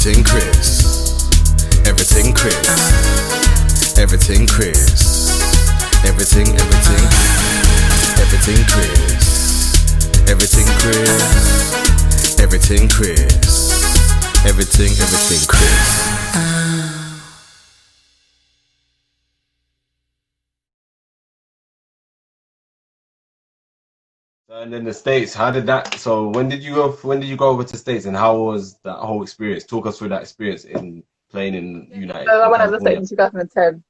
Everything Chris. Everything Chris. Everything Chris. Everything Chris. Everything Chris. Everything Chris. Everything Chris. And then the States, how did that? So when did you go? When did you go over to States, and how was that whole experience? Talk us through that experience in playing in United. So I went over to the States in 2010.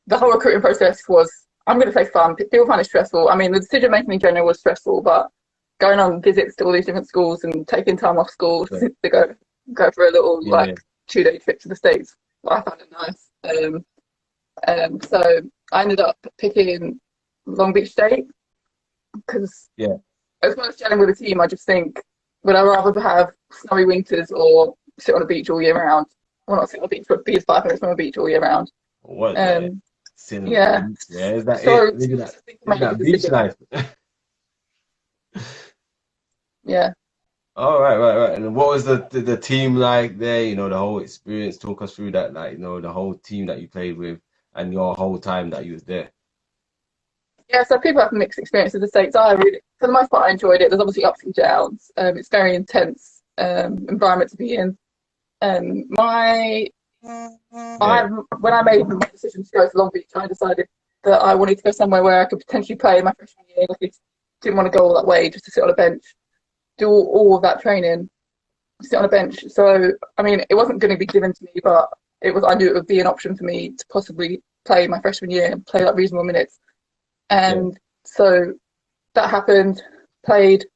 The whole recruiting process was, I'm going to say fun. People find it stressful. I mean, the decision making in general was stressful, but going on visits to all these different schools and taking time off school to go for a little 2-day trip to the States, I found it nice. So I ended up picking Long Beach State. Because as well as chatting with a team, I just think, would I rather have snowy winters or sit on a beach all year round? Well, not sit on a beach, but be 5 minutes from a beach all year round. What? Yeah. Is that so it? Maybe that beach life. Yeah. Oh, right. And what was the team like there? You know, the whole experience. Talk us through that, like, you know, the whole team that you played with and your whole time that you was there. Yeah, so people have mixed experiences with the States. I really, for the most part, I enjoyed it. There's obviously ups and downs. It's very intense environment to be in. When I made my decision to go to Long Beach, I decided that I wanted to go somewhere where I could potentially play my freshman year. Like, I didn't want to go all that way just to sit on a bench, do all of that training, sit on a bench. So, I mean, it wasn't going to be given to me, but I knew it would be an option for me to possibly play my freshman year and play like reasonable minutes. And so that happened, played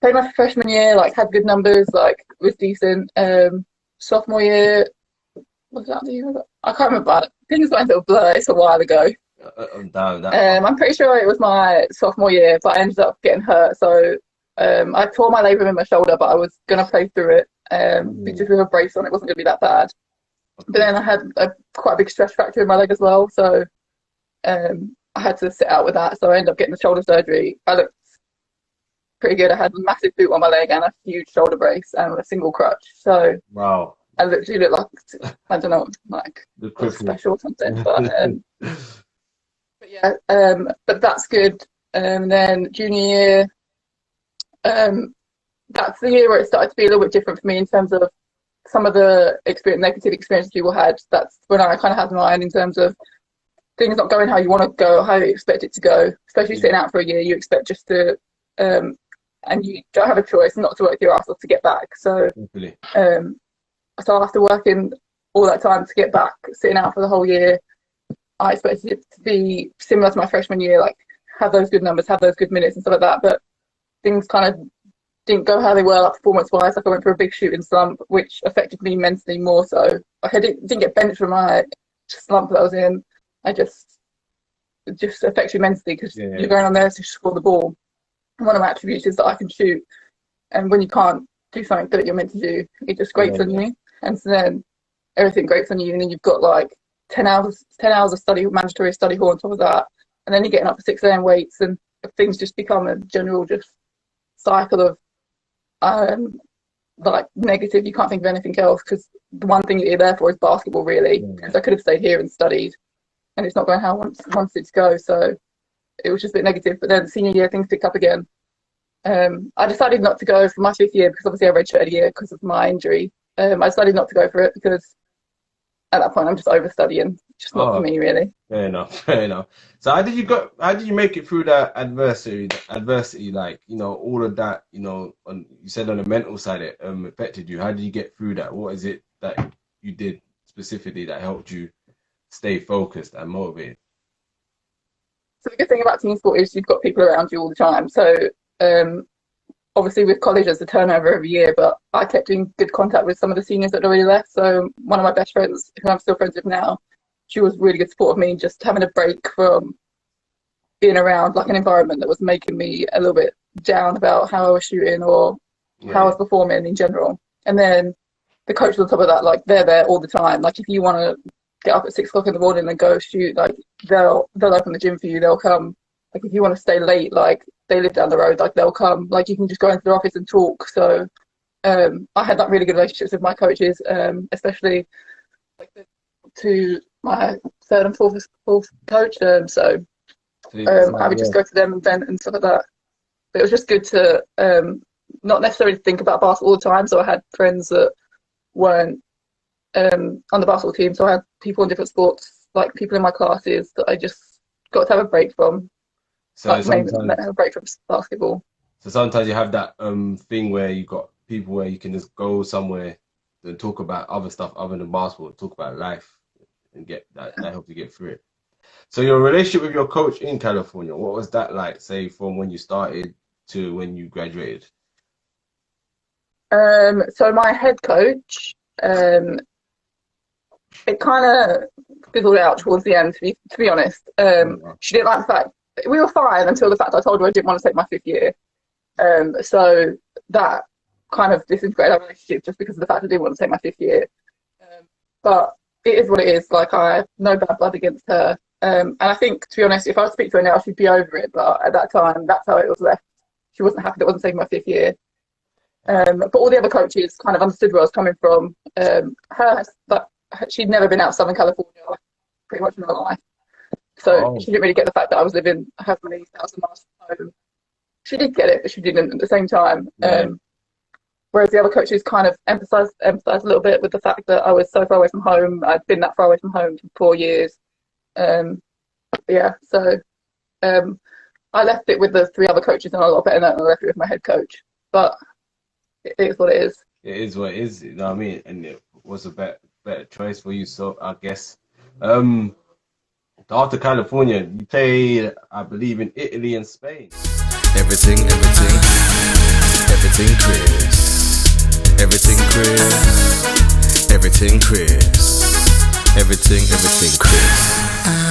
my freshman year, like had good numbers, like was decent. Sophomore year, was that the year? I can't remember. Things went into a blur, it's a while ago. I'm pretty sure it was my sophomore year, but I ended up getting hurt. So I tore my labrum in my shoulder, but I was going to play through it. Just with a brace on, it wasn't going to be that bad. But then I had quite a big stress fracture in my leg as well. So I had to sit out with that, so I ended up getting the shoulder surgery. I looked pretty good. I had a massive boot on my leg and a huge shoulder brace and a single crutch. So wow, I literally looked like, I don't know, like special or something. But that's good. And then junior year, that's the year where it started to be a little bit different for me in terms of some of the negative experiences people had. That's when I kind of had mine in terms of things not going how you want to go, how you expect it to go, especially sitting out for a year. You expect just to, and you don't have a choice not to work your ass off to get back. So, so after working all that time to get back, sitting out for the whole year, I expected it to be similar to my freshman year, like have those good numbers, have those good minutes and stuff like that. But things kind of didn't go how they were, like performance-wise. Like I went for a big shooting slump, which affected me mentally more so. Like I didn't get benched for my slump that I was in. It just affects you mentally because you're going on there to score the ball. And one of my attributes is that I can shoot, and when you can't do something that you're meant to do, it just grates on you, and so then everything grates on you, and then you've got like 10 hours of mandatory study hall on top of that, and then you're getting up for 6 a.m. weights, and things just become a general just cycle of like negative. You can't think of anything else because the one thing that you're there for is basketball, really. Because I could have stayed here and studied, and it's not going how I wanted it to go. So it was just a bit negative. But then senior year, things picked up again. I decided not to go for my 5th year because obviously I redshirted a year because of my injury. I decided not to go for it because at that point I'm just overstudying. Just not for me, really. Fair enough. So how did you make it through that adversity, like, you know, all of that, you know, you said on the mental side it affected you. How did you get through that? What is it that you did specifically that helped you stay focused and motivated? So the good thing about team sport is you've got people around you all the time. So obviously with college there's a turnover every year, but I kept in good contact with some of the seniors that had already left. So one of my best friends, who I'm still friends with now, she was really good support of me, just having a break from being around like an environment that was making me a little bit down about how I was shooting or how I was performing in general. And then the coaches on top of that, like they're there all the time. Like if you want to get up at 6 o'clock in the morning and go shoot, like they'll open the gym for you, they'll come. Like if you want to stay late, like they live down the road, like they'll come. Like you can just go into their office and talk. So I had like really good relationships with my coaches, especially like to my third and fourth coach. So I would just go to them and vent and stuff like that. But it was just good to not necessarily think about basketball all the time. So I had friends that weren't on the basketball team. So I had people in different sports, like people in my classes that I just got to have a break from. So like maybe have a break from basketball. So sometimes you have that thing where you got people where you can just go somewhere and talk about other stuff other than basketball, talk about life, and get that helps you get through it. So your relationship with your coach in California, what was that like, say, from when you started to when you graduated? So my head coach, it kind of fizzled out towards the end, to be honest. She didn't like the fact, we were fine until the fact I told her I didn't want to take my 5th year. So that kind of disintegrated our relationship just because of the fact I didn't want to take my 5th year. But it is what it is. Like, I have no bad blood against her. And I think, to be honest, if I speak to her now, she'd be over it. But at that time, that's how it was left. She wasn't happy that I wasn't taking my 5th year. But all the other coaches kind of understood where I was coming from. She'd never been out of Southern California, like, pretty much in her life. So she didn't really get the fact that I was living how many thousand miles from home. She did get it, but she didn't at the same time. Whereas the other coaches kind of emphasised a little bit with the fact that I was so far away from home. I'd been that far away from home for 4 years. So I left it with the 3 other coaches and a lot better than I left it with my head coach. But it is what it is. It is what it is, you know what I mean? And it was a better choice for you, so I guess. After California, you played, I believe, in Italy and Spain. Everything Chris. Everything Chris. Everything Chris. Everything Chris.